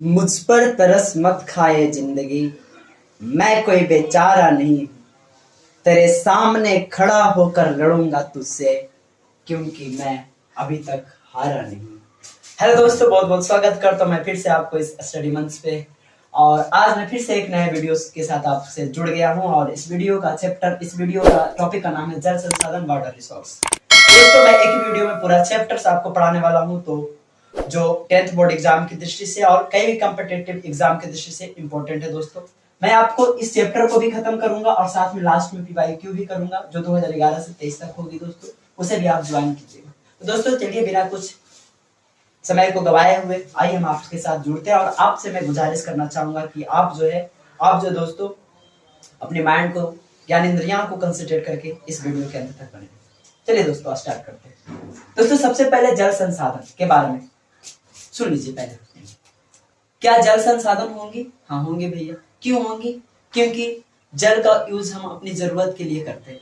मुझ पर तरस मत खाए जिंदगी, मैं कोई बेचारा नहीं। तेरे सामने खड़ा होकर लड़ूंगा तुझसे, क्योंकि मैं अभी तक हारा नहीं। हेलो दोस्तों, बहुत बहुत स्वागत करता हूँ मैं फिर से आपको इस स्टडी मंच पे। और आज मैं फिर से एक नए वीडियो के साथ आपसे जुड़ गया हूँ। और इस वीडियो का टॉपिक का नाम है जल संसाधन, वाटर रिसोर्स। दोस्तों, मैं एक वीडियो में पूरा चैप्टर्स आपको पढ़ाने वाला हूँ, तो जो 10th बोर्ड एग्जाम की दृष्टि से और कई भी कॉम्पिटिटिव एग्जाम की दृष्टि से इंपॉर्टेंट है। दोस्तों, मैं आपको इस चैप्टर को भी खत्म करूंगा और साथ में लास्ट में पीवाईक्यू भी करूंगा, जो 2011 से 23 तक होगी दोस्तों, उसे भी आप ज्वाइन कीजिएगा। तो दोस्तों, चलिए बिना कुछ समय को गवाए हुए आइए हम आपके साथ जुड़ते हैं। और आपसे मैं गुजारिश करना चाहूंगा कि आप जो दोस्तों अपने माइंड को, ज्ञान इंद्रियों को कंसंट्रेट करके इस वीडियो के अंत तक बने। चलिए दोस्तों, स्टार्ट करते हैं। दोस्तों, सबसे पहले जल संसाधन के बारे में सुन लीजिए। पहले, क्या जल संसाधन होंगी? हाँ होंगे भैया। क्यों होंगी? क्योंकि जल का यूज हम अपनी जरूरत के लिए करते हैं,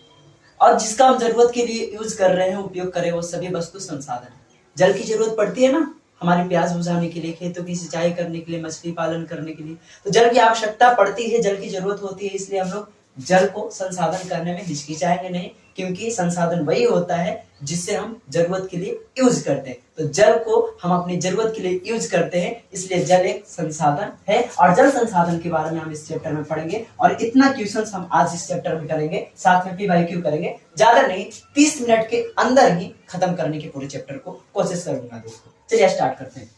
और जिसका हम जरूरत के लिए यूज कर रहे हैं, उपयोग कर रहे हैं, वो सभी वस्तु संसाधन है। जल की जरूरत पड़ती है ना, हमारी प्यास बुझाने के लिए, खेतों की सिंचाई करने के लिए, मछली पालन करने के लिए, तो जल की आवश्यकता पड़ती है, जल की जरूरत होती है। इसलिए हम लोग जल को संसाधन करने में हिचकिचाएंगे नहीं, क्योंकि संसाधन वही होता है जिससे हम जरूरत के लिए यूज करते हैं। तो जल को हम अपनी जरूरत के लिए यूज करते हैं, इसलिए जल एक संसाधन है। और जल संसाधन के बारे में हम इस चैप्टर में पढ़ेंगे, और इतना क्वेश्चंस हम आज इस चैप्टर में करेंगे, साथ में पीवाईक्यू करेंगे। ज्यादा नहीं, 30 मिनट के अंदर ही खत्म करने के पूरे चैप्टर को कोशिश करूंगा दोस्तों। चलिए स्टार्ट करते हैं।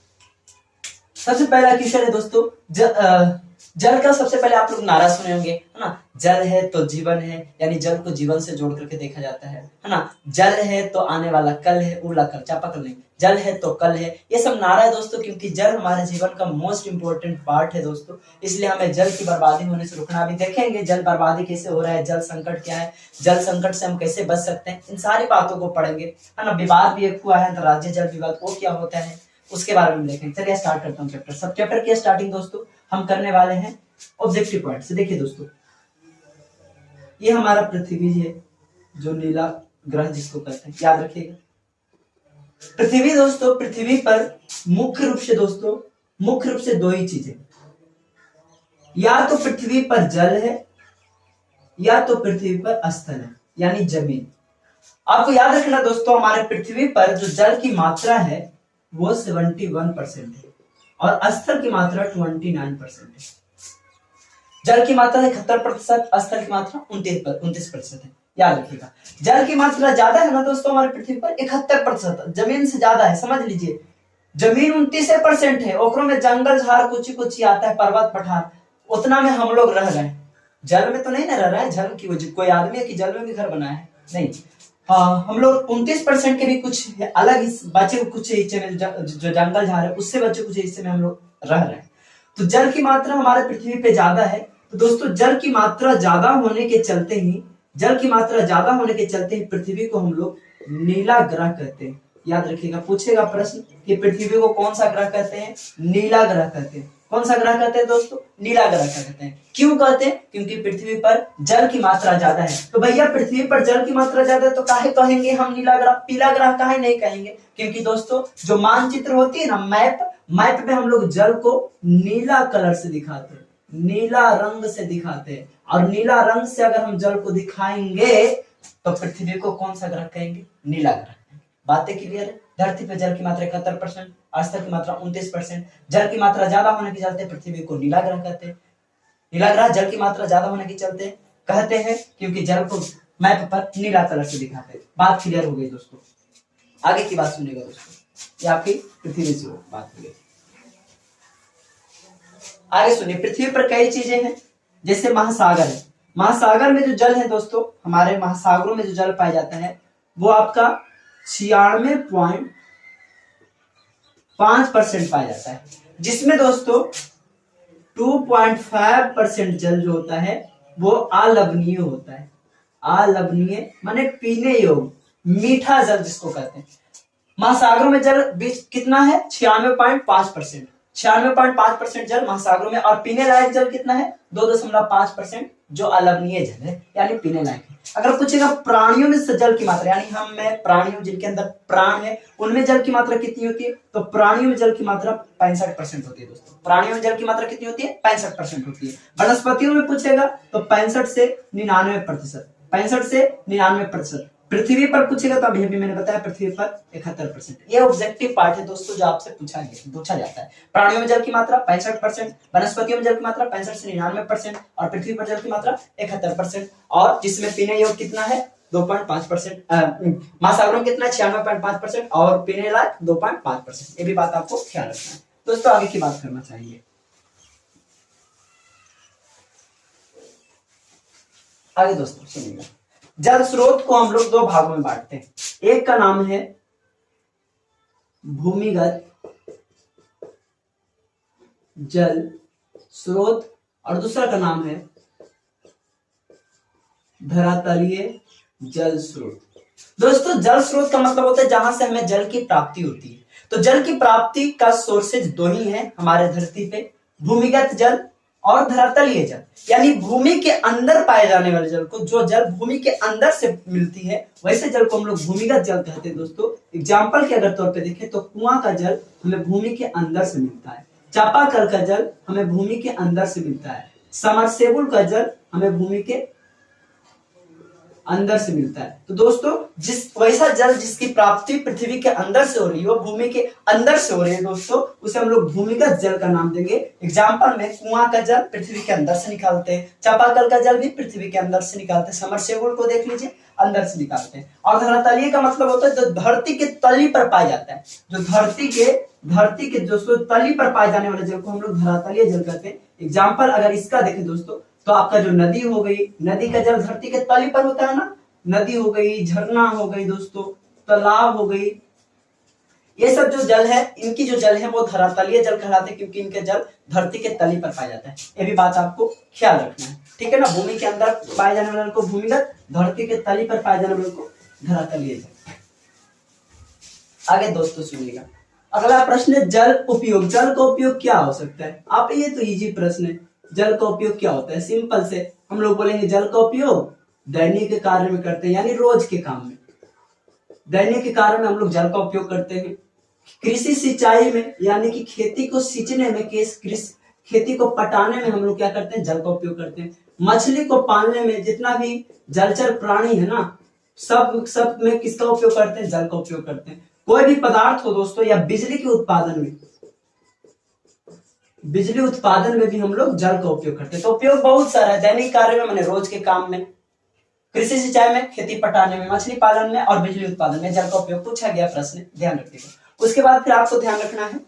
सबसे पहला क्वेश्चन है दोस्तों, जल का सबसे पहले आप लोग नारा सुने होंगे, है ना? जल है तो जीवन है, यानी जल को जीवन से जोड़ करके देखा जाता है ना? जल है तो आने वाला कल है, उड़ला कर चापाकल नहीं, जल है तो कल है। ये सब नारा है दोस्तों, क्योंकि जल हमारे जीवन का मोस्ट इंपोर्टेंट पार्ट है दोस्तों। इसलिए हमें जल की बर्बादी होने से रुकना। अभी देखेंगे जल बर्बादी कैसे हो रहा है, जल संकट क्या है, जल संकट से हम कैसे बच सकते हैं, इन सारी बातों को पढ़ेंगे, है ना? विवाद भी एक हुआ है, अंतरराज्यीय जल विवाद, वो क्या होता है, उसके बारे में देखेंगे। चलिए स्टार्ट करता हूँ चैप्टर। सब चैप्टर की स्टार्टिंग दोस्तों हम करने वाले हैं ऑब्जेक्टिव पॉइंट से। देखिए दोस्तों, ये हमारा पृथ्वी है, जो नीला ग्रह जिसको कहते हैं, याद रखिएगा। पृथ्वी दोस्तों, पृथ्वी पर मुख्य रूप से दो ही चीजें, या तो पृथ्वी पर जल है, या तो पृथ्वी पर स्थल है, यानी जमीन। आपको याद रखना दोस्तों, हमारे पृथ्वी पर जो जल की मात्रा है वो 71% है, और स्थल की मात्रा 29% है। जल की मात्रा 71%, स्थल की मात्रा 29% है, याद रखिएगा। जल की मात्रा ज्यादा है ना दोस्तों हमारे पृथ्वी पर, 71%, जमीन से ज्यादा है। समझ लीजिए, जमीन 29% है, ओकरों में जंगल झाड़ कुछ आता है, पर्वत पठार, उतना में हम लोग रह रहे हैं। जल में तो नहीं ना रह रहा है, जल की वजह कोई आदमी है कि जल में भी घर बनाया है? नहीं। हाँ, हम लोग 29% के भी कुछ अलग बचे कुछ हिस्से में, जो जंगल झाड़ है उससे बचे कुछ हिस्से में हम लोग रह रहे हैं। तो जल की मात्रा हमारे पृथ्वी पे ज्यादा है। तो दोस्तों, जल की मात्रा ज्यादा होने के चलते ही पृथ्वी को हम लोग नीला ग्रह कहते हैं। याद रखिएगा, पूछेगा प्रश्न कि पृथ्वी को कौन सा ग्रह कहते हैं? नीला ग्रह कहते हैं। कौन सा ग्रह कहते हैं दोस्तों? नीला ग्रह कहते हैं। क्यों कहते हैं? क्योंकि पृथ्वी पर जल की मात्रा ज्यादा है। तो भैया, पृथ्वी पर जल की मात्रा ज्यादा है तो काहे कहेंगे हम नीला ग्रह? पीला ग्रह काहे नहीं कहेंगे? क्योंकि दोस्तों, जो मानचित्र होती है ना, मैप में हम लोग जल को नीला कलर से दिखाते हैं, नीला रंग से दिखाते हैं। और नीला रंग से अगर हम जल को दिखाएंगे तो पृथ्वी को कौन सा ग्रह कहेंगे? नीला ग्रह। बातें क्लियर है? धरती पर जल की मात्रा 71%, स्थल की मात्रा 29%। जल की मात्रा ज्यादा होने के चलते पृथ्वी को नीला ग्रह कहते हैं। नीला ग्रह जल की मात्रा ज्यादा होने के चलते कहते हैं, क्योंकि जल को मैप पर नीला कलर से दिखाते हैं। बात क्लियर हो गई दोस्तों? आगे की बात सुनिएगा दोस्तों, ये आपकी पृथ्वी से बात हो गई। आगे सुनिए, पृथ्वी पर कई चीजें हैं, जैसे महासागर है। महासागर में जो जल है दोस्तों, हमारे महासागरों में जो जल पाया जाता है वो आपका 96.5% पाया जाता है, जिसमें दोस्तों 2.5% जल जो होता है वो अलवणीय होता है। अलवणीय माने पीने योग्य, मीठा जल जिसको कहते हैं। महासागरों में जल कितना है? 96.5%। 96.5% जल महासागरों में। और पीने लायक जल कितना है? 2.5% जो अलवणीय जल है, यानी पीने लायक है। अगर पूछेगा प्राणियों में जल की मात्रा, यानी हम में प्राणियों जिनके अंदर प्राण है उनमें जल की मात्रा कितनी होती है, तो प्राणियों में जल की मात्रा 65% होती है दोस्तों। प्राणियों में जल की मात्रा कितनी होती है, 65% होती है। वनस्पतियों में पूछेगा तो 65 से 99%, 65 से 99%। पृथ्वी पर पूछेगा तो अभी मैंने बताया पृथ्वी पर 71%। ये ऑब्जेक्टिव पार्ट है दोस्तों जो आपसे पूछा जाता है। प्राणियों में जल की मात्रा 65%, वनस्पतियों में जल की मात्रा 65 से 99% और पृथ्वी पर जल की मात्रा 71%। और जिसमें पीने योग्य कितना है, 2.5%। महासागरों में कितना है, 96.5% और पीने लायक 2.5%। ये भी बात आपको ख्याल रखना है दोस्तों। आगे की बात करना चाहिए। आगे दोस्तों सुनिएगा, जल स्रोत को हम लोग दो भागों में बांटते हैं। एक का नाम है भूमिगत जल स्रोत और दूसरा का नाम है धरातलीय जल स्रोत। दोस्तों जल स्रोत का मतलब होता है जहां से हमें जल की प्राप्ति होती है। तो जल की प्राप्ति का सोर्सेज दो ही है हमारे धरती पे, भूमिगत जल और धरातलीय जल, यानी भूमि के अंदर पाए जाने वाले जल को, जो जल भूमि के अंदर से मिलती है वैसे जल को हम लोग भूमिगत जल कहते हैं दोस्तों। एग्जाम्पल के अगर तौर पे देखें तो कुआं का जल हमें भूमि के अंदर से मिलता है, चापाकल का जल हमें भूमि के अंदर से मिलता है, समरसेबुल का जल हमें भूमि के अंदर से मिलता है। तो दोस्तों जिस वैसा जल जिसकी प्राप्ति पृथ्वी के अंदर से हो रही हो, भूमि के अंदर से हो रही है दोस्तों, उसे हम लोग भूमिगत जल का नाम देंगे। एग्जाम्पल में कुआं का जल पृथ्वी के अंदर से निकालते हैं, चापाकल का जल भी पृथ्वी के अंदर से निकालते हैं, समरसेबुल को देख लीजिए अंदर से निकालते हैं। और धरातलीय का मतलब होता है जो धरती के तली पर पाया जाता है, जो धरती के दोस्तों तली पर पाए जाने वाले जल को हम लोग धरातलीय जल कहते हैं। एग्जाम्पल अगर इसका देखें दोस्तों तो आपका जो नदी हो गई, नदी का जल धरती के तली पर होता है ना, नदी हो गई, झरना हो गई दोस्तों, तालाब हो गई, ये सब जो जल है इनकी जो जल है वो धरातलीय जल कहलाते हैं क्योंकि इनके जल धरती के तली पर पाया जाता है। ये भी बात आपको ख्याल रखना है, ठीक है ना। भूमि के अंदर पाए जाने वाले को भूमिगत, धरती के तली पर पाए जाने वाले को धरातलीय जल। आगे दोस्तों सुनिएगा, अगला प्रश्न है जल उपयोग। जल का उपयोग क्या हो सकता है, आप ये तो इजी प्रश्न है। जल का उपयोग क्या होता है, सिंपल से हम लोग बोलेंगे जल का उपयोग दैनिक कार्य में करते हैं, यानी रोज के काम में, दैनिक कार्य में हम लोग जल का उपयोग करते हैं। कृषि सिंचाई में, यानी कि खेती को सींचने में, खेती को पटाने में हम लोग क्या करते हैं, जल का उपयोग करते हैं। मछली को पालने में, जितना भी जलचर प्राणी है ना, सब में किसका उपयोग करते हैं, जल का उपयोग करते हैं। कोई भी पदार्थ हो दोस्तों, या बिजली के उत्पादन में, बिजली उत्पादन में भी हम लोग जल का उपयोग करते हैं। तो उपयोग बहुत सारा है, दैनिक कार्य में मैंने रोज के काम में, कृषि सिंचाई में, खेती पटाने में, मछली पालन में और बिजली उत्पादन में जल का उपयोग पूछा गया प्रश्न, ध्यान रखिएगा। उसके बाद फिर आपको ध्यान रखना है,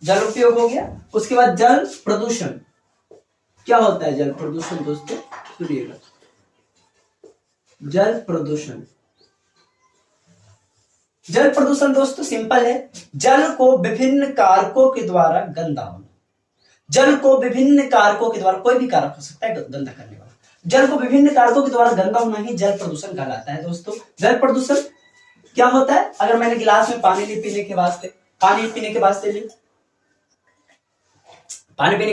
जल उपयोग हो गया। उसके बाद जल प्रदूषण क्या होता है, जल प्रदूषण दोस्तों सुनिएगा। जल प्रदूषण, जल प्रदूषण दोस्तों सिंपल है, जल को विभिन्न कारकों के द्वारा गंदा होना। जल को विभिन्न कारकों के द्वारा, कोई भी कारक हो सकता है गंदा करने वाला, जल को विभिन्न कारकों के द्वारा गंदा होना ही जल प्रदूषण कहलाता है दोस्तों। जल प्रदूषण क्या होता है, अगर मैंने गिलास में पानी ली पीने के वास्ते, पानी पीने के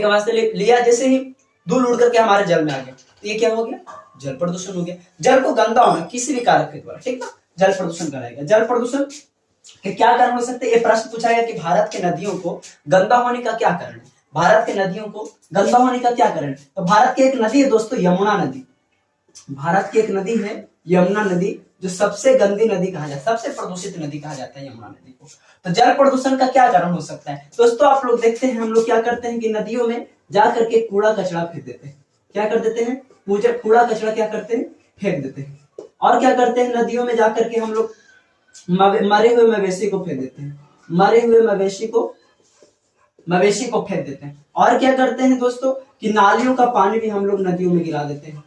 वास्ते लिया, जैसे ही धूल उड़ करके हमारे जल में आ गया, तो ये क्या हो गया, जल प्रदूषण हो गया। जल को गंदा होना किसी भी कारक के द्वारा, ठीक ना, जल प्रदूषण कहलाएगा। जल प्रदूषण के क्या कारण हो सकते हैं, ये प्रश्न पूछा गया कि भारत के नदियों को गंदा होने का क्या कारण है, भारत के नदियों को गंदा होने का क्या कारण है। तो भारत की एक नदी है दोस्तों यमुना नदी, भारत की एक नदी है यमुना नदी, जो सबसे गंदी नदी कहा जाता है, सबसे प्रदूषित नदी कहा जाता है यमुना नदी को। तो जल प्रदूषण का क्या कारण हो सकता है दोस्तों, आप लोग देखते हैं हम लोग क्या करते हैं कि नदियों में जाकर के कूड़ा कचरा फेंक देते हैं, क्या कर देते हैं, कूड़ा कचरा क्या करते हैं, फेंक देते हैं। और क्या करते हैं, नदियों में जाकर के हम लोग मरे हुए मवेशी को फेंक देते हैं, मरे हुए मवेशी को फेंक देते हैं। और क्या करते हैं दोस्तों कि नालियों का पानी भी हम लोग नदियों में गिरा देते हैं,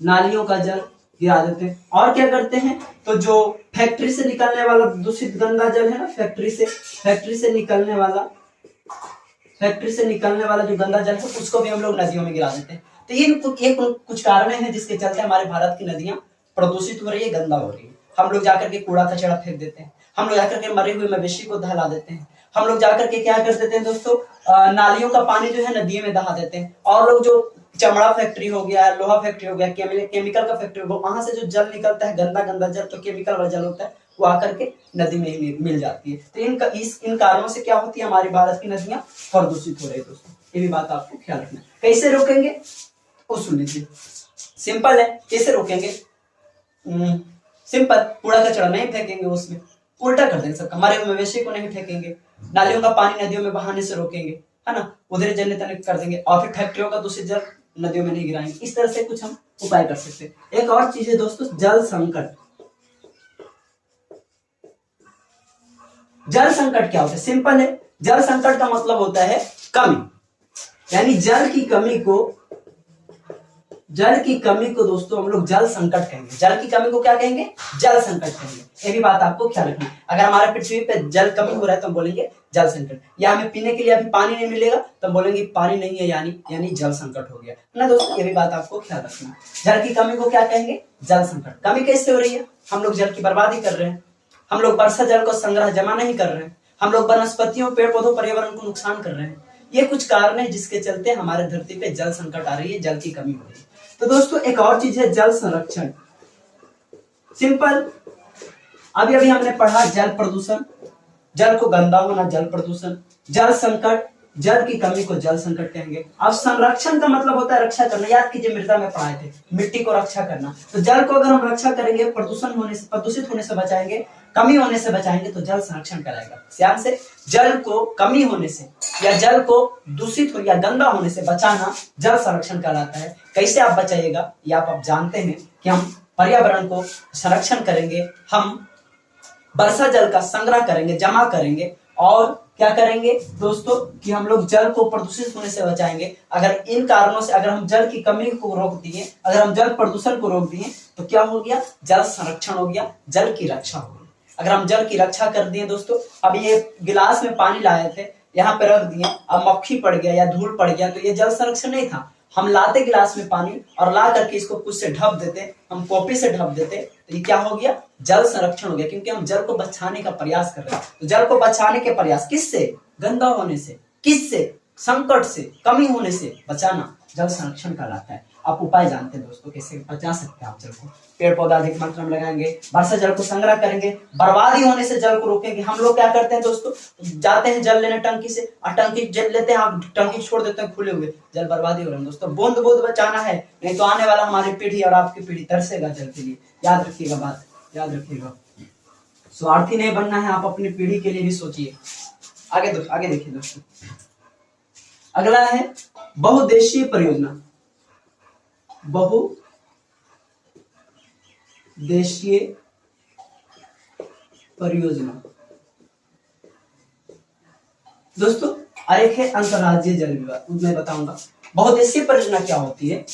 नालियों का जल गिरा देते हैं। और क्या करते हैं, तो जो फैक्ट्री से निकलने वाला दूषित गंदा जल है ना, फैक्ट्री से निकलने वाला जो गंदा जल है उसको भी हम लोग नदियों में गिरा देते हैं। तो ये कुछ कारण हैं जिसके चलते हमारे भारत की नदियां प्रदूषित हो रही है, गंदा हो रही है। हम लोग जाकर के कूड़ा कचरा फेंक देते हैं, हम लोग जाकर के मरे हुए मवेशी को दहला देते हैं, हम लोग जाकर के क्या कर देते हैं दोस्तों, नालियों का पानी जो है नदियों में दहा देते हैं। और लोग जो चमड़ा फैक्ट्री हो गया, लोहा फैक्ट्री हो गया, केमिकल का फैक्ट्री हो गया, वहां से जो जल निकलता है गंदा गंदा जल, तो केमिकल वाला जल होता है, वो आकर के नदी में ही मिल जाती है। तो इन कारणों से क्या होती है, हमारी भारत की नदियां प्रदूषित हो रही है दोस्तों। ये भी बात आपको ख्याल रखना है। कैसे रोकेंगे वो सुन लीजिए, सिंपल है। कैसे रोकेंगे, सिंपल, कूड़ा कचरा नहीं फेंकेंगे, उसमें उल्टा कर देंगे सबका, मरे मवेशी को नहीं फेंकेंगे, नालियों का पानी नदियों में बहाने से रोकेंगे, है ना, उधर जलने तलने कर देंगे, और फिर फैक्ट्रियों का दूषित जल नदियों में नहीं गिराएंगे। इस तरह से कुछ हम उपाय कर सकते हैं। एक और चीज है दोस्तों, जल संकट। जल संकट क्या होता है, सिंपल है, जल संकट का मतलब होता है कमी, यानी जल की कमी को दोस्तों हम लोग जल संकट कहेंगे। जल की कमी को क्या कहेंगे, जल संकट कहेंगे। ये भी बात आपको ख्याल रखनी है। अगर हमारे पृथ्वी पे जल कमी हो रहा है तो हम बोलेंगे जल संकट, या हमें पीने के लिए अभी पानी नहीं मिलेगा तो हम बोलेंगे पानी नहीं है, यानी जल संकट हो गया ना दोस्तों। ये भी बात आपको ख्याल रखना है। जल की कमी को क्या कहेंगे, जल संकट। कमी कैसे हो रही है, हम लोग जल की बर्बादी कर रहे हैं, हम लोग वर्षा जल को संग्रह जमा नहीं कर रहे हैं, हम लोग वनस्पतियों पेड़ पौधों पर्यावरण को नुकसान कर रहे हैं। ये कुछ कारण है जिसके चलते हमारे धरती पे जल संकट आ रही है, जल की कमी हो रही है। तो दोस्तों एक और चीज है जल संरक्षण। सिंपल, अभी हमने पढ़ा जल प्रदूषण, जल को गंदा होना जल प्रदूषण, जल संकट, जल की कमी को जल संकट कहेंगे। अब संरक्षण का मतलब होता है रक्षा करना। याद कीजिए, मृदा में पढ़ाए थे, मिट्टी को रक्षा करना। तो जल को अगर हम रक्षा करेंगे, प्रदूषित होने से बचाएंगे, कमी होने से बचाएंगे, तो जल संरक्षण कराएगा। ध्यान से, जल को कमी होने से या जल को दूषित हो या गंदा होने से बचाना जल संरक्षण कहलाता है। कैसे आप बचाइएगा, ये आप जानते हैं कि हम पर्यावरण को संरक्षण करेंगे, हम वर्षा जल का संग्रह करेंगे, जमा करेंगे, और क्या करेंगे दोस्तों कि हम लोग जल को प्रदूषित होने से बचाएंगे। अगर इन कारणों से अगर हम जल की कमी को रोक दिए, अगर हम जल प्रदूषण को रोक दिए, तो क्या हो गया, जल संरक्षण हो गया, जल की रक्षा हो गई। अगर हम जल की रक्षा कर दिए दोस्तों, अब ये गिलास में पानी लाए थे, यहाँ पे रख दिए, अब मक्खी पड़ गया या धूल पड़ गया, तो ये जल संरक्षण नहीं था। हम लाते गिलास में पानी और ला करके इसको कुछ से ढक देते, हम कॉपी से ढक देते, तो ये क्या हो गया, जल संरक्षण हो गया, क्योंकि हम जल को बचाने का प्रयास कर रहे हैं। तो जल को बचाने के प्रयास किससे, गंदा होने से, किससे, संकट से, कमी होने से बचाना जल संरक्षण कहलाता है। आप उपाय जानते हैं दोस्तों, कैसे बचा सकते हैं आप जल को। पेड़ पौधा अधिक मात्रा में लगाएंगे, वर्षा जल को संग्रह करेंगे, बर्बादी होने से जल को रोकेंगे। हम लोग क्या करते हैं दोस्तों, जाते हैं जल लेने टंकी से, और टंकी जल लेते हैं, आप टंकी छोड़ देते हैं खुले हुए, जल बर्बादी हो रहा है दोस्तों। बूंद बूंद बचाना है, नहीं तो आने वाला हमारी पीढ़ी और आपकी पीढ़ी तरसेगा जल के लिए। याद रखिएगा, बात याद रखिएगा, स्वार्थी नहीं बनना है, आप अपनी पीढ़ी के लिए भी सोचिए। आगे देखिए दोस्तों, अगला है बहुउद्देशीय परियोजना। बहुउद्देशीय परियोजना दोस्तों, एक है अंतर्राज्यीय जल विवाद, मैं बताऊंगा। बहुउद्देशीय परियोजना क्या होती है,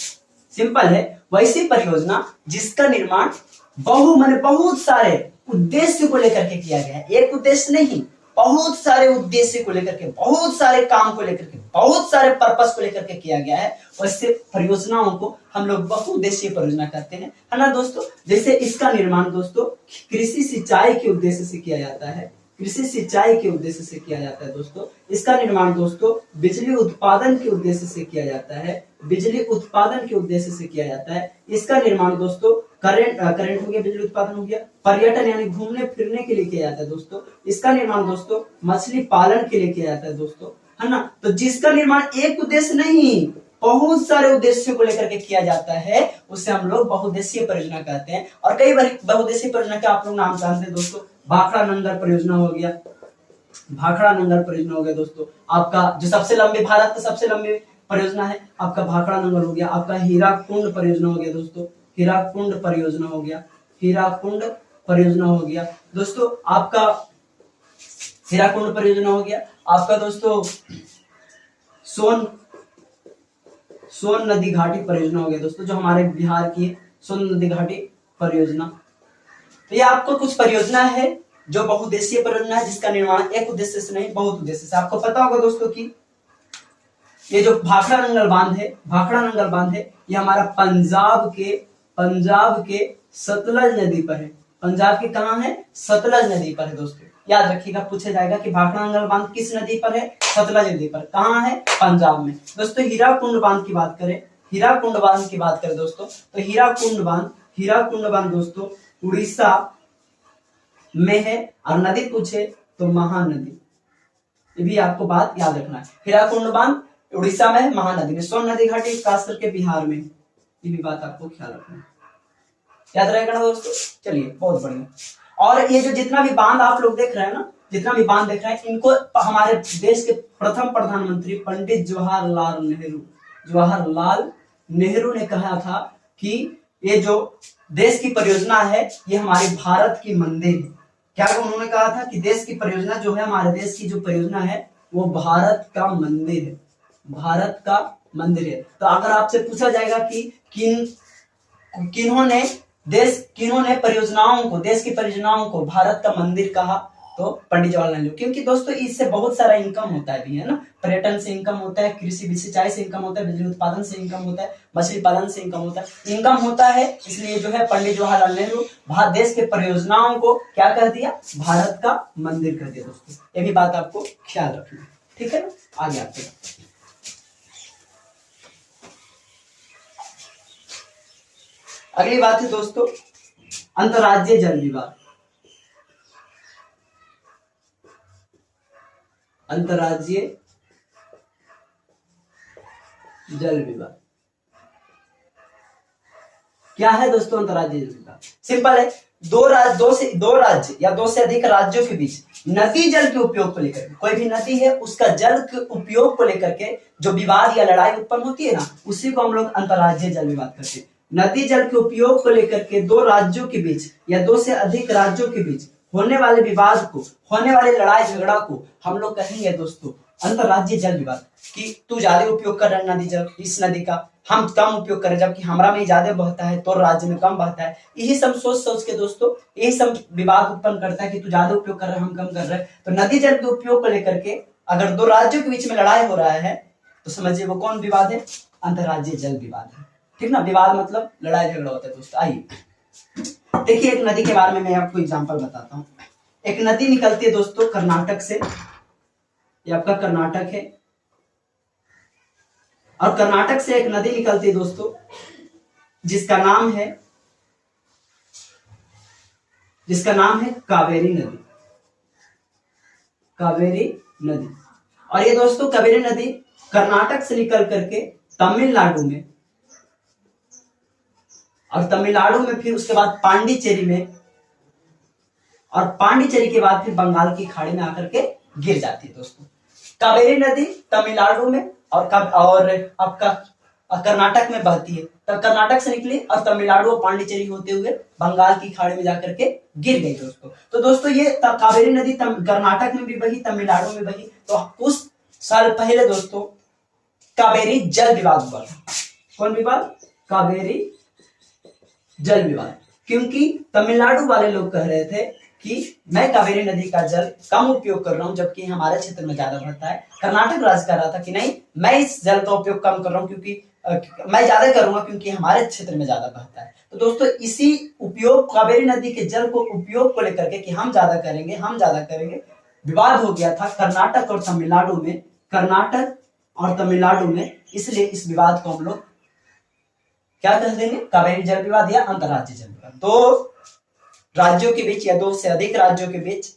सिंपल है, वैसी परियोजना जिसका निर्माण बहुत सारे उद्देश्य को लेकर के किया गया है। एक उद्देश्य नहीं, बहुत सारे उद्देश्य को लेकर के, बहुत सारे काम को लेकर के, बहुत सारे पर्पस को लेकर के किया गया है। वैसे परियोजनाओं को हम लोग बहुउद्देशीय परियोजना कहते हैं, है ना दोस्तों। जैसे इसका निर्माण दोस्तों कृषि सिंचाई के उद्देश्य से किया जाता है, कृषि सिंचाई के उद्देश्य से किया जाता है दोस्तों। इसका निर्माण दोस्तों बिजली उत्पादन के उद्देश्य से किया जाता है, बिजली उत्पादन के उद्देश्य से किया जाता है। इसका निर्माण दोस्तों करंट हो गया, बिजली उत्पादन हो गया, पर्यटन यानी घूमने फिरने के लिए किया जाता है दोस्तों। इसका निर्माण दोस्तों मछली पालन के लिए किया जाता है दोस्तों, है ना। तो जिसका निर्माण एक उद्देश्य नहीं, बहुत सारे उद्देश्यों को लेकर के किया जाता है, उसे हम लोग बहुउद्देशीय परियोजना कहते हैं। और कई बार बहुउद्देशीय परियोजना के आप लोग नाम जानते हैं दोस्तों, भाखड़ा नंगर परियोजना हो गया, भाखड़ा नंगर परियोजना हो गया दोस्तों। आपका जो सबसे लंबी, भारत का सबसे लंबी परियोजना है आपका भाखड़ा नंगर हो गया। आपका हीराकुंड परियोजना हो गया दोस्तों, हीराकुंड परियोजना हो गया, हीराकुंड परियोजना हो गया दोस्तों। आपका हीराकुंड परियोजना हो गया। आपका दोस्तों सोन नदी घाटी परियोजना हो गया दोस्तों, जो हमारे बिहार की सोन नदी घाटी परियोजना। तो ये आपको कुछ परियोजना है जो बहुउद्देशीय परियोजना है, जिसका निर्माण एक उद्देश्य से नहीं, बहुत उद्देश्य से। आपको पता होगा दोस्तों कि ये जो भाखड़ा नंगल बांध है, भाखड़ा नंगल बांध है, ये हमारा पंजाब के सतलज नदी पर है। पंजाब की कहाँ है, सतलज नदी पर है दोस्तों। याद रखिएगा, पूछा जाएगा कि भाखड़ा नंगल बांध किस नदी पर है, सतलज नदी पर। कहाँ है, पंजाब में दोस्तों। हीराकुंड बांध की बात करें, हीराकुंड बांध की बात करें दोस्तों तो हीराकुंड बांध दोस्तों उड़ीसा में है। और नदी पूछे तो महानदी, ये भी आपको बात याद रखना है। हीराकुंड बांध उड़ीसा में, महानदी में, सोन नदी घाटी खास करके बिहार में, ये भी बात आपको ख्याल रखना है, याद रहेगा ना दोस्तों। चलिए बहुत बढ़िया। और ये जो जितना भी बांध आप लोग देख रहे हैं ना, जितना भी बांध देख रहे हैं, इनको हमारे देश के प्रथम प्रधानमंत्री पंडित जवाहरलाल नेहरू ने कहा था कि ये जो देश की परियोजना है ये हमारे भारत की मंदिर है। क्या उन्होंने कहा था कि देश की परियोजना जो है, हमारे देश की जो परियोजना है वो भारत का मंदिर है, भारत का मंदिर है। तो अगर आपसे पूछा जाएगा कि किन्होंने परियोजनाओं को, देश की परियोजनाओं को भारत का मंदिर कहा, तो पंडित जवाहरलाल नेहरू। क्योंकि दोस्तों इससे बहुत सारा इनकम होता है भी, है ना। पर्यटन से इनकम होता है, कृषि सिंचाई से इनकम होता है, बिजली उत्पादन से इनकम होता है, मछली पालन से इनकम होता है। इसलिए जो है पंडित जवाहरलाल नेहरू भारत देश के परियोजनाओं को क्या कह दिया, भारत का मंदिर कह दिया दोस्तों। ये भी बात आपको ख्याल रखना, ठीक है ना। आगे आपके अगली बात है दोस्तों अंतर्राज्यीय जल विवाद। अंतर्राज्यीय जल विवाद क्या है दोस्तों? अंतर्राज्यीय जल विवाद सिंपल है, दो राज्य या दो से अधिक राज्यों के बीच नदी जल के उपयोग को लेकर, कोई भी नदी है उसका जल के उपयोग को लेकर के जो विवाद या लड़ाई उत्पन्न होती है ना, उसी को हम लोग अंतर्राज्यीय जल विवाद कहते हैं। नदी जल के उपयोग को लेकर के दो राज्यों के बीच या दो से अधिक राज्यों के बीच होने वाले विवाद को, होने वाले लड़ाई झगड़ा को हम लोग कहेंगे दोस्तों अंतर्राज्यीय जल विवाद। कि तू ज्यादा उपयोग कर रहा है नदी जल, इस नदी का हम कम उपयोग करें, जबकि हमारा में ज्यादा बहता है तो राज्य में कम बहता है। यही सब सोच के दोस्तों यही सब विवाद उत्पन्न करता है कि तू ज्यादा उपयोग कर रहा है, हम कम कर रहे हैं। तो नदी जल के उपयोग को लेकर के अगर दो राज्यों के बीच में लड़ाई हो रहा है तो समझिए वो कौन विवाद है? अंतर्राज्यीय जल विवाद है, ठीक ना। विवाद मतलब लड़ाई झगड़ा होता है दोस्तों। आइए देखिए एक नदी के बारे में मैं आपको एग्जांपल बताता हूँ। एक नदी निकलती है दोस्तों कर्नाटक से, ये आपका कर्नाटक है, और कर्नाटक से एक नदी निकलती है दोस्तों जिसका नाम है कावेरी नदी। कावेरी नदी। और ये दोस्तों कावेरी नदी कर्नाटक से निकल करके तमिलनाडु में, और तमिलनाडु में फिर उसके बाद पांडिचेरी में, और पांडिचेरी के बाद फिर बंगाल की खाड़ी में आकर के गिर जाती है दोस्तों। कावेरी नदी तमिलनाडु में और आपका कर्नाटक में बहती है। तब कर्नाटक से निकली और तमिलनाडु और पांडिचेरी होते हुए बंगाल की खाड़ी में जाकर के गिर गई दोस्तों। तो दोस्तों ये कावेरी नदी कर्नाटक में भी बही, तमिलनाडु में बही। तो कुछ साल पहले दोस्तों कावेरी जल विवाद हुआ था। कौन विवाद? कावेरी जल विवाद। क्योंकि तमिलनाडु वाले लोग कह रहे थे कि मैं कावेरी नदी का जल कम उपयोग कर रहा हूं, जबकि हमारे क्षेत्र में ज्यादा बहता है। कर्नाटक राज्य कह रहा था कि नहीं, मैं इस जल का उपयोग कम कर रहा हूं क्योंकि मैं ज्यादा करूंगा क्योंकि हमारे क्षेत्र में ज्यादा बहता है। तो दोस्तों इसी उपयोग कावेरी नदी के जल को उपयोग को लेकर के कि हम ज्यादा करेंगे विवाद हो गया था कर्नाटक और तमिलनाडु में। इसलिए इस विवाद को हम लोग क्या कह देंगे? कावेरी जल विवाद या अंतर्राज्यीय जल विवाद। दो राज्यों के बीच या दो से अधिक राज्यों के बीच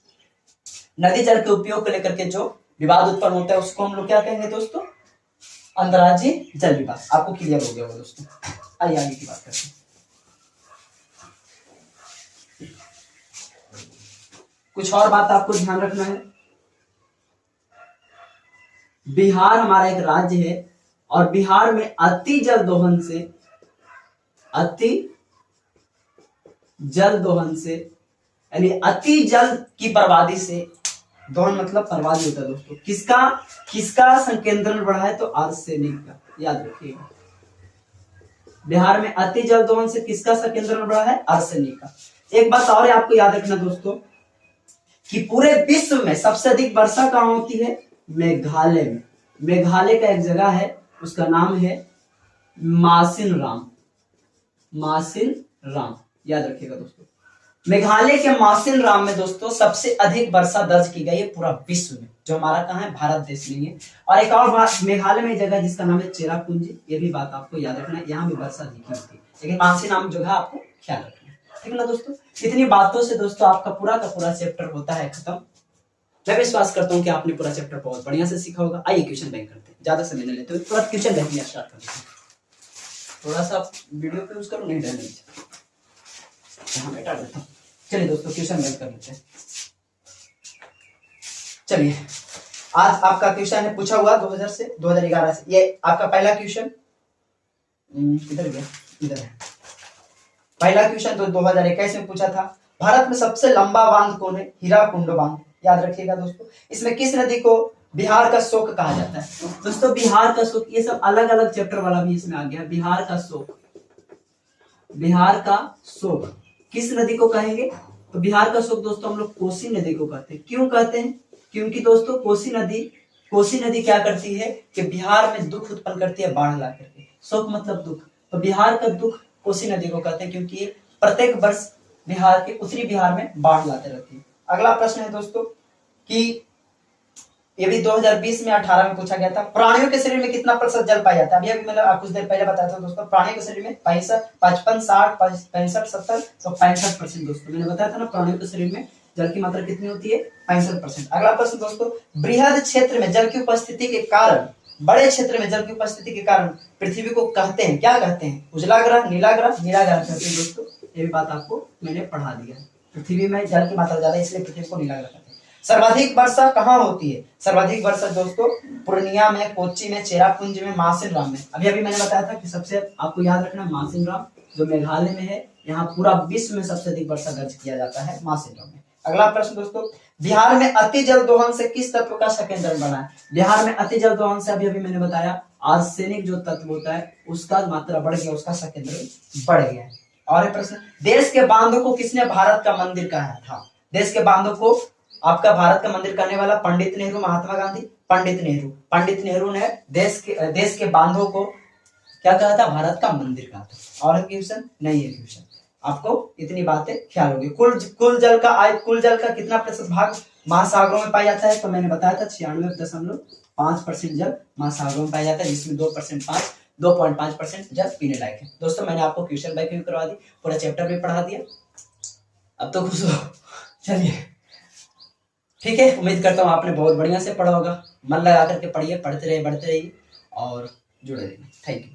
नदी जल के उपयोग को लेकर के जो विवाद उत्पन्न होता है उसको हम लोग क्या कहेंगे दोस्तों? अंतर्राज्यीय जल विवाद। आपको क्लियर हो गया होगा दोस्तों। आइए आगे की बात करते हैं। कुछ और बात आपको ध्यान रखना है। बिहार हमारा एक राज्य है और बिहार में अति जल दोहन से यानी अति जल की बर्बादी से, दोहन मतलब बर्बादी होता है दोस्तों। किसका संकेंद्रण बढ़ा है? तो आर्सेनिक का, याद रखिएगा। बिहार में अति जल दोहन से किसका संकेंद्रण बढ़ा है? आर्सेनिक का। एक बात और आपको याद रखना दोस्तों कि पूरे विश्व में सबसे अधिक वर्षा कहां होती है? मेघालय में। मेघालय का एक जगह है उसका नाम है मासिन राम, याद रखिएगा दोस्तों। मेघालय के मासिन राम में दोस्तों सबसे अधिक वर्षा दर्ज की गई है पूरा विश्व में, जो हमारा कहाँ है, भारत देश में है। और एक और बात, मेघालय में जगह जिसका नाम है चेरापूंजी, ये भी बात आपको याद रखना है, यहाँ भी वर्षा दिखी होती है, लेकिन मासिन राम जो है आपको ख्याल रखना है, ठीक है ना दोस्तों। इतनी बातों से दोस्तों आपका पूरा का पूरा चैप्टर होता है खत्म। मैं विश्वास करता हूँ कि आपने पूरा चैप्टर बहुत बढ़िया से सीखा होगा। आइए क्वेश्चन बैंक करते हैं, ज्यादा समय नहीं लेते, तुरंत क्वेश्चन बैंक स्टार्ट करते हैं। थोड़ा सा वीडियो पे यूज करो, नहीं रहने बैठा देता हूँ। चलिए दोस्तों क्वेश्चन बैंक कर लेते हैं। चलिए आज आपका क्वेश्चन है पूछा हुआ 2000 से 2011 से, ये आपका पहला क्वेश्चन किधर गया, इधर है। पहला क्वेश्चन तो 2021 में पूछा था, भारत में सबसे लंबा बांध कौन है, हीराकुंड बांध, याद रखिएगा दोस्तों। इसमें किस नदी को बिहार का शोक कहा जाता है, दोस्तों बिहार का शोक, ये सब अलग अलग चैप्टर वाला भी इसमें आ गया। बिहार का शोक, बिहार का शोक किस नदी को कहेंगे, तो बिहार का शोक दोस्तों हम लोग कोसी नदी को कहते हैं। क्यों कहते हैं, क्योंकि दोस्तों कोसी नदी क्या करती है कि बिहार में दुख उत्पन्न करती है, बाढ़ ला करके। शोक मतलब दुख, तो बिहार का दुख कोसी नदी को कहते हैं, क्योंकि ये प्रत्येक वर्ष बिहार के उत्तरी बिहार में बाढ़ लाते रहती है। अगला प्रश्न है दोस्तों कि ये भी 2020 में 18 में पूछा गया था, प्राणियों के शरीर में कितना प्रतिशत जल पाया जाता है। अभी मैंने कुछ देर पहले बताया था दोस्तों, प्राणियों के शरीर में 65, 55, 60, 65, 70, तो 65% दोस्तों मैंने बताया था ना, प्राणियों के शरीर में जल की मात्रा कितनी होती है, 65%। अगला प्रश्न दोस्तों, बृहद क्षेत्र में जल की उपस्थिति के कारण, बड़े क्षेत्र में जल की उपस्थिति के कारण पृथ्वी को कहते हैं, क्या कहते हैं, उजला ग्रह, नीला ग्रह, नीला ग्रह कहते हैं दोस्तों। ये भी बात आपको मैंने पढ़ा दिया है, पृथ्वी में जल की मात्रा ज्यादा इसलिए पृथ्वी को नीला ग्रह कहते हैं। सर्वाधिक वर्षा कहाँ होती है, सर्वाधिक वर्षा दोस्तों पूर्णिया में, कोच्चि में, चेरापूंजी में, मासिन राम में। अभी मैंने बताया था कि सबसे आपको याद रखना मासिन राम जो मेघालय में है, यहाँ पूरा विश्व में सबसे अधिक वर्षा दर्ज किया जाता है मासिन राम में। अगला प्रश्न दोस्तों, बिहार में अति जल दोहन से किस तत्व का संकेंद्रण बना है। बिहार में अति जल दोहन से अभी मैंने बताया आर्सेनिक जो तत्व होता है उसका मात्रा बढ़ गया, उसका संकेंद्रण बढ़ गया। और प्रश्न, देश के बांधों को किसने भारत का मंदिर कहा था। देश के बांधों को आपका भारत का मंदिर करने वाला पंडित नेहरू, महात्मा गांधी, पंडित नेहरू ने देश के बांधों को क्या कहा था, भारत का मंदिर कहा था। और क्वेश्चन नहीं है, क्वेश्चन आपको इतनी बातें ख्याल होगी। कुल जल का कितना प्रतिशत भाग महासागरों में पाया जाता है, तो मैंने बताया था 96.5% जल महासागरों में पाया जाता है, जिसमें 2.5% जल पीने लायक है। दोस्तों मैंने आपको क्वेश्चन बैंक भी करवा दी, पूरा चैप्टर भी पढ़ा दिया, अब तो खुश हो। चलिए ठीक है, उम्मीद करता हूँ आपने बहुत बढ़िया से पढ़ा होगा, मन लगा करके पढ़िए, पढ़ते रहिए, बढ़ते रहिए और जुड़े रहिए। Thank you.